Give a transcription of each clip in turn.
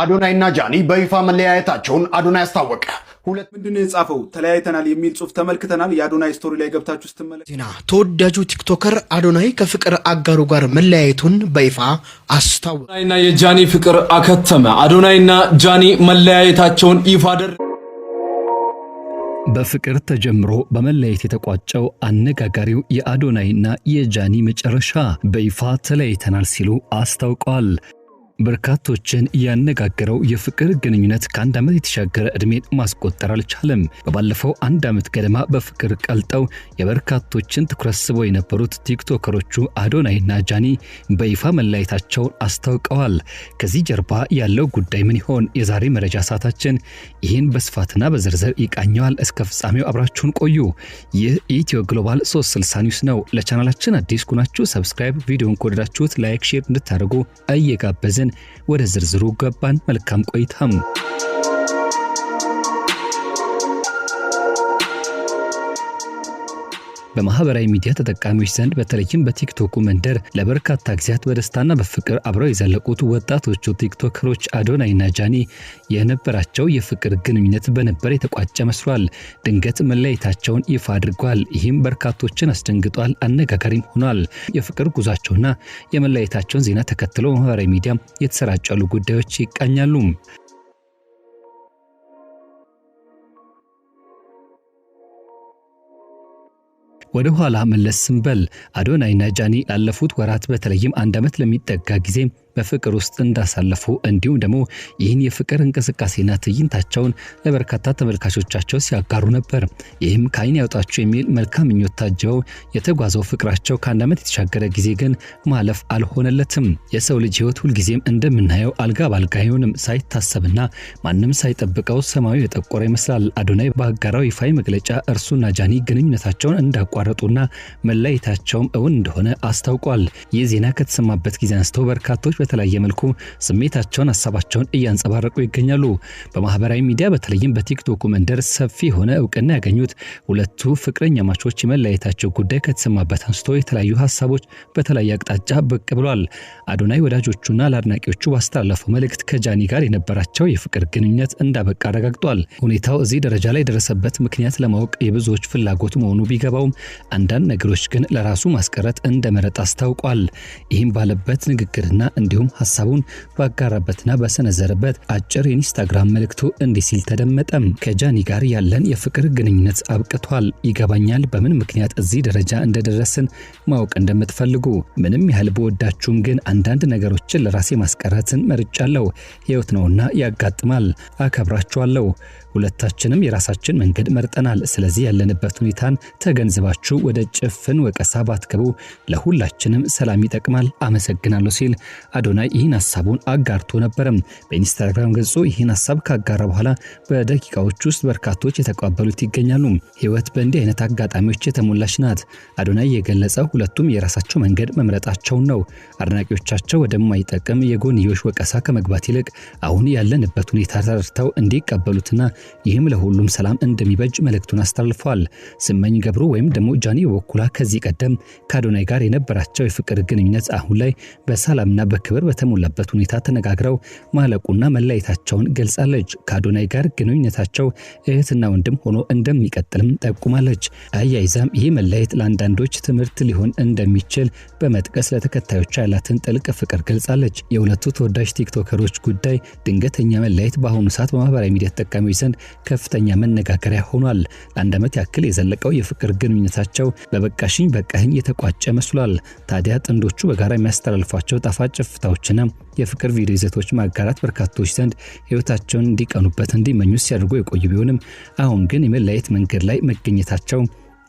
አዶናይና ጃኒ በይፋ መለያየታቸውን አዶናይ አስታወቀ። ሁለት ምንድነው የጻፈው? ተለያይተናል የሚል ጽሑፍ ተመልክተናል። የአዶናይ ስቶሪ ላይ ገብታችሁ ስትመለከቱ ተወዳጁ ቲክቶከር አዶናይ ከፍቅር አጋሩ ጋር መለያየቱን በይፋ አስታወቀ። አዶናይና የጃኒ ፍቅር አከተመ። አዶናይና ጃኒ መለያየታቸውን ይፋ አደረጉ። በፍቅር ተጀምሮ በመለያየት የተቋጨው አነጋጋሪው የአዶናይና የጃኒ መጨረሻ በይፋ ተለያይተናል ሲሉ አስታውቀዋል። በርካቶችን ያነጋገረው የፍቅር ግንኙነት ከአንድ ዓመት የተሻገረ ዕድሜን ማስቆጠር አልቻለም። በባለፈው አንድ ዓመት ገደማ በፍቅር ቀልጠው የበርካቶችን ትኩረት ስበው የነበሩት ቲክቶከሮቹ አዶናይና ጃኒ በይፋ መለያየታቸውን አስታውቀዋል። ከዚህ ጀርባ ያለው ጉዳይ ምን ይሆን? የዛሬ መረጃ ሰዓታችን ይህን በስፋትና በዝርዝር ይቃኘዋል። እስከ ፍጻሜው አብራችሁን ቆዩ። ይህ ኢትዮ ግሎባል 360 ኒውስ ነው። ለቻናላችን አዲስ ኩናችሁ ሰብስክራይብ፣ ቪዲዮን ከወደዳችሁት ላይክ፣ ሼር እንድታደርጉ እየጋበዝን ወደ ዝርዝሩ ገባን። መልካም ቆይታም። በማህበራዊ ሚዲያ ተጠቃሚዎች ዘንድ በተለይም በቲክቶክ መንደር ለበርካታ ጊዜያት በደስታና በፍቅር አብረው የዘለቁት ወጣቶቹ ቲክቶከሮች አዶናይና ጃኒ የነበራቸው የፍቅር ግንኙነት በነበር የተቋጨ መስሏል። ድንገት መለያየታቸውን ይፋ አድርጓል። ይህም በርካቶችን አስደንግጧል፣ አነጋጋሪም ሆኗል። የፍቅር ጉዟቸውና የመለያየታቸውን ዜና ተከትሎ በማህበራዊ ሚዲያ የተሰራጩ ያሉ ጉዳዮች ይቃኛሉ። ወደ ኋላ መለስ ስንበል አዶናይና ጃኒ ላለፉት ወራት በተለይም አንድ ዓመት ለሚጠጋ ጊዜ በፍቅር ውስጥ እንዳሳለፉ እንዲሁም ደግሞ ይህን የፍቅር እንቅስቃሴና ትዕይንታቸውን ለበርካታ ተመልካቾቻቸው ሲያጋሩ ነበር። ይህም ከዓይን ያውጣችሁ የሚል መልካም ምኞት ታጅበው የተጓዘው ፍቅራቸው ከአንድ ዓመት የተሻገረ ጊዜ ግን ማለፍ አልሆነለትም። የሰው ልጅ ሕይወት ሁልጊዜም እንደምናየው አልጋ ባልጋ አይሆንም። ሳይታሰብና ማንም ሳይጠብቀው ሰማዩ የጠቆረ ይመስላል። አዶናይ በአጋራው ይፋዊ መግለጫ እርሱና ጃኒ ግንኙነታቸውን እንዳቋረጡና መለያየታቸውም እውን እንደሆነ አስታውቋል። ይህ ዜና ከተሰማበት ጊዜ አንስቶ በርካቶች በተለያየ መልኩ ስሜታቸውን፣ ሐሳባቸውን እያንጸባረቁ ይገኛሉ። በማህበራዊ ሚዲያ በተለይም በቲክቶክ መንደር ሰፊ ሆነ እውቅና ያገኙት ሁለቱ ፍቅረኛ ማቾች የመለያየታቸው ጉዳይ ከተሰማበት አንስቶ የተለያዩ ሐሳቦች በተለያየ አቅጣጫ ብቅ ብሏል። አዶናይ ወዳጆቹና ለአድናቂዎቹ ባስተላለፈው መልእክት ከጃኒ ጋር የነበራቸው የፍቅር ግንኙነት እንዳበቃ አረጋግጧል። ሁኔታው እዚህ ደረጃ ላይ የደረሰበት ምክንያት ለማወቅ የብዙዎች ፍላጎት መሆኑ ቢገባውም አንዳንድ ነገሮች ግን ለራሱ ማስቀረት እንደመረጥ አስታውቋል። ይህም ባለበት ንግግርና እንዲሁም ሐሳቡን ባጋራበትና በሰነዘረበት አጭር የኢንስታግራም መልእክቱ እንዲህ ሲል ተደመጠም። ከጃኒ ጋር ያለን የፍቅር ግንኙነት አብቅቷል። ይገባኛል በምን ምክንያት እዚህ ደረጃ እንደደረስን ማወቅ እንደምትፈልጉ። ምንም ያህል በወዳችሁም ግን አንዳንድ ነገሮችን ለራሴ ማስቀረትን መርጫለሁ። ሕይወት ነውና ያጋጥማል። አከብራችኋለሁ። ሁለታችንም የራሳችን መንገድ መርጠናል። ስለዚህ ያለንበት ሁኔታን ተገንዝባችሁ ወደ ጭፍን ወቀሳ ባትገቡ ለሁላችንም ሰላም ይጠቅማል። አመሰግናለሁ ሲል አዶናይ ይህን ሐሳቡን አጋርቶ ነበርም። በኢንስታግራም ገጹ ይህን ሐሳብ ካጋራ በኋላ በደቂቃዎች ውስጥ በርካቶች የተቀበሉት ይገኛሉ። ሕይወት በእንዲህ አይነት አጋጣሚዎች የተሞላች ናት። አዶናይ የገለጸው ሁለቱም የራሳቸው መንገድ መምረጣቸውን ነው። አድናቂዎቻቸው ወደማይጠቅም የጎንዮሽ ወቀሳ ከመግባት ይልቅ አሁን ያለንበት ሁኔታ ተረድተው እንዲቀበሉትና ይህም ለሁሉም ሰላም እንደሚበጅ መልእክቱን አስተላልፏል። ስመኝ ገብሩ ወይም ደግሞ ጃኒ በበኩሏ ከዚህ ቀደም ከአዶናይ ጋር የነበራቸው የፍቅር ግንኙነት አሁን ላይ በሰላምና በክብር በተሞላበት ሁኔታ ተነጋግረው ማለቁና መለያየታቸውን ገልጻለች። ከአዶናይ ጋር ግንኙነታቸው እህትና ወንድም ሆኖ እንደሚቀጥልም ጠቁማለች። አያይዛም ይህ መለያየት ለአንዳንዶች ትምህርት ሊሆን እንደሚችል በመጥቀስ ለተከታዮቿ ያላትን ጥልቅ ፍቅር ገልጻለች። የሁለቱ ተወዳጅ ቲክቶከሮች ጉዳይ ድንገተኛ መለያየት በአሁኑ ሰዓት በማህበራዊ ሚዲያ ተጠቃሚዎች ዘንድ ከፍተኛ መነጋገሪያ ሆኗል። ለአንድ ዓመት ያክል የዘለቀው የፍቅር ግንኙነታቸው በበቃሽኝ በቃኝ የተቋጨ መስሏል። ታዲያ ጥንዶቹ በጋራ የሚያስተላልፏቸው ጣፋጭ ፍታዎችና የፍቅር ቪዲዮ ይዘቶች ማጋራት በርካቶች ዘንድ ሕይወታቸውን እንዲቀኑበት እንዲመኙ ሲያደርጉ የቆዩ ቢሆንም አሁን ግን የመለያየት መንገድ ላይ መገኘታቸው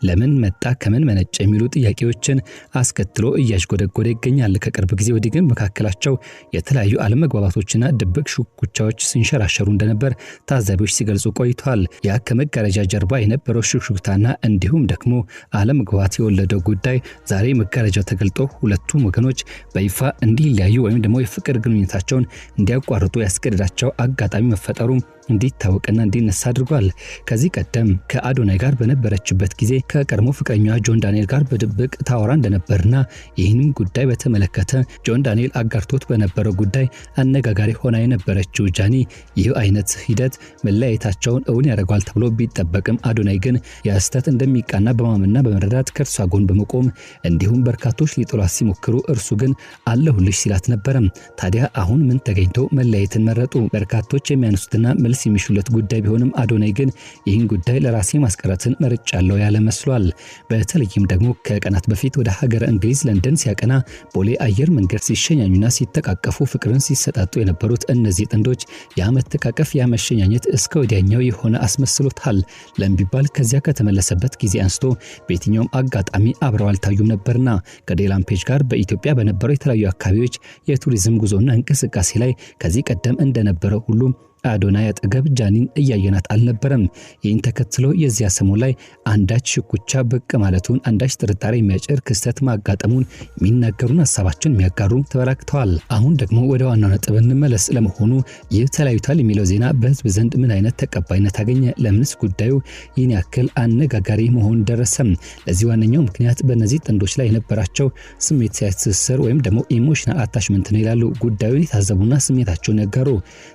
ለምን መጣ ከምን መነጨ የሚሉ ጥያቄዎችን አስከትሎ እያሽጎደጎደ ይገኛል። ከቅርብ ጊዜ ወዲህ ግን መካከላቸው የተለያዩ አለመግባባቶችና ድብቅ ሹክሹክታዎች ሲንሸራሸሩ እንደነበር ታዛቢዎች ሲገልጹ ቆይቷል። ያ ከመጋረጃ ጀርባ የነበረው ሹክሹክታና እንዲሁም ደግሞ አለመግባባት የወለደው ጉዳይ ዛሬ መጋረጃው ተገልጦ ሁለቱም ወገኖች በይፋ እንዲለያዩ ወይም ደግሞ የፍቅር ግንኙነታቸውን እንዲያቋርጡ ያስገደዳቸው አጋጣሚ መፈጠሩ እንዲታወቅና እንዲነሳ አድርጓል። ከዚህ ቀደም ከአዶናይ ጋር በነበረችበት ጊዜ ከቀድሞ ፍቅረኛዋ ጆን ዳንኤል ጋር በድብቅ ታወራ እንደነበርና ይህንም ጉዳይ በተመለከተ ጆን ዳንኤል አጋርቶት በነበረው ጉዳይ አነጋጋሪ ሆና የነበረችው ጃኒ ይህ አይነት ሂደት መለያየታቸውን እውን ያደርጋል ተብሎ ቢጠበቅም አዶናይ ግን ያስተት እንደሚቃና በማመንና በመረዳት ከርሷ ጎን በመቆም እንዲሁም በርካቶች ሊጥሏት ሲሞክሩ እርሱ ግን አለሁልሽ ሲላት ነበር። ታዲያ አሁን ምን ተገኝቶ መለያየትን መረጡ? በርካቶች የሚያነሱትና መልስ የሚሹለት ጉዳይ ቢሆንም አዶናይ ግን ይህን ጉዳይ ለራሴ ማስቀረትን መርጫለሁ ያለ መስሏል። በተለይም ደግሞ ከቀናት በፊት ወደ ሀገረ እንግሊዝ ለንደን ሲያቀና ቦሌ አየር መንገድ ሲሸኛኙና ሲተቃቀፉ ፍቅርን ሲሰጣጡ የነበሩት እነዚህ ጥንዶች ያመተቃቀፍ ያመሸኛኘት እስከ ወዲያኛው የሆነ አስመስሎታል። ለምቢባል ከዚያ ከተመለሰበት ጊዜ አንስቶ በየትኛውም አጋጣሚ አብረው አልታዩም ነበርና ከዴላን ፔጅ ጋር በኢትዮጵያ በነበረው የተለያዩ አካባቢዎች የቱሪዝም ጉዞና እንቅስቃሴ ላይ ከዚህ ቀደም እንደነበረው ሁሉ አዶናይ አጠገብ ጃኒን እያየናት አልነበረም። ይህን ተከትሎ የዚያ ሰሞን ላይ አንዳች ሽኩቻ ብቅ ማለቱን አንዳች ጥርጣሬ የሚያጭር ክስተት ማጋጠሙን የሚናገሩን ሐሳባቸውን የሚያጋሩ ተበራክተዋል። አሁን ደግሞ ወደ ዋናው ነጥብ እንመለስ። ለመሆኑ ይህ ተለያይቷል የሚለው ዜና በህዝብ ዘንድ ምን አይነት ተቀባይነት አገኘ? ለምንስ ጉዳዩ ይህን ያክል አነጋጋሪ መሆን ደረሰም? ለዚህ ዋነኛው ምክንያት በእነዚህ ጥንዶች ላይ የነበራቸው ስሜት ትስስር ወይም ደግሞ ኢሞሽናል አታችመንት ነው ይላሉ ጉዳዩን የታዘቡና ስሜታቸውን ያጋሩ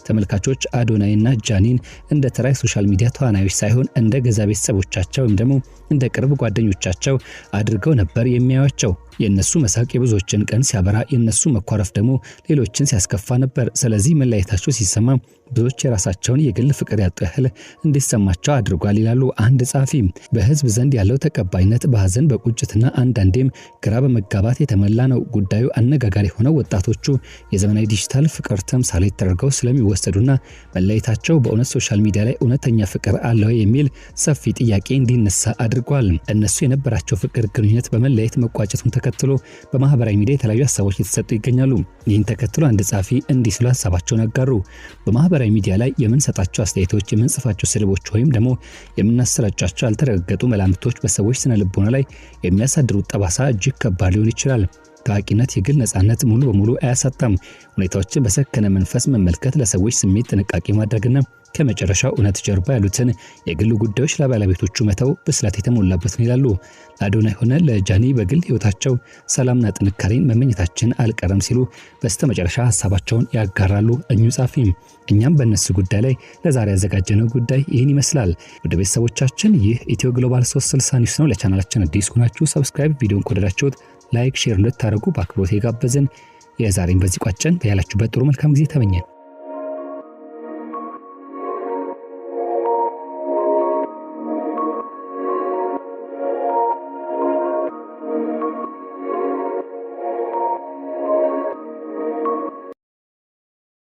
ተመልካቾች አዶናይና ጃኒን እንደ ተራይ ሶሻል ሚዲያ ተዋናዮች ሳይሆን እንደ ገዛ ቤተሰቦቻቸው ወይም ደግሞ እንደ ቅርብ ጓደኞቻቸው አድርገው ነበር የሚያዩቸው። የነሱ መሳቅ የብዙዎችን ቀን ሲያበራ፣ የነሱ መኳረፍ ደግሞ ሌሎችን ሲያስከፋ ነበር። ስለዚህ መለያየታቸው ሲሰማ ብዙዎች የራሳቸውን የግል ፍቅር ያጡ ያህል እንዲሰማቸው አድርጓል ይላሉ አንድ ጻፊ። በህዝብ ዘንድ ያለው ተቀባይነት በሐዘን በቁጭትና አንዳንዴም ግራ በመጋባት የተሞላ ነው። ጉዳዩ አነጋጋሪ ሆነው ወጣቶቹ የዘመናዊ ዲጂታል ፍቅር ተምሳሌት ተደርገው ስለሚወሰዱና መለያየታቸው በእውነት ሶሻል ሚዲያ ላይ እውነተኛ ፍቅር አለው የሚል ሰፊ ጥያቄ እንዲነሳ አድርጓል። እነሱ የነበራቸው ፍቅር ግንኙነት በመለያየት መቋጨቱን ተከትሎ በማህበራዊ ሚዲያ የተለያዩ ሐሳቦች እየተሰጡ ይገኛሉ። ይህን ተከትሎ አንድ ጻፊ እንዲህ ሲሉ ሐሳባቸውን አጋሩ። በማህበራዊ ሚዲያ ላይ የምንሰጣቸው አስተያየቶች፣ የምንጽፋቸው ስድቦች ወይም ደግሞ የምናሰራጫቸው ያልተረጋገጡ መላምቶች በሰዎች ስነ ልቦና ላይ የሚያሳድሩት ጠባሳ እጅግ ከባድ ሊሆን ይችላል። ታዋቂነት የግል ነጻነት ሙሉ በሙሉ አያሳጣም። ሁኔታዎችን በሰከነ መንፈስ መመልከት፣ ለሰዎች ስሜት ጥንቃቄ ማድረግና ከመጨረሻው እውነት ጀርባ ያሉትን የግል ጉዳዮች ለባለቤቶቹ መተው ብስለት የተሞላበት ነው ይላሉ። ለአዶናይ ሆነ ለጃኒ በግል ህይወታቸው ሰላምና ጥንካሬን መመኘታችን አልቀረም ሲሉ በስተመጨረሻ ሐሳባቸውን ያጋራሉ እኚሁ ጻፊ። እኛም በእነሱ ጉዳይ ላይ ለዛሬ ያዘጋጀነው ጉዳይ ይህን ይመስላል። ወደ ቤተሰቦቻችን ይህ ኢትዮ ግሎባል 360 ኒውስ ነው። ለቻናላችን አዲስ ሆናችሁ ሰብስክራይብ፣ ቪዲዮን ከወደዳችሁት ላይክ፣ ሼር እንድታደርጉ በአክብሮት የጋበዝን። የዛሬን በዚህ ቋጨን። ያላችሁበት ጥሩ መልካም ጊዜ ተመኘን።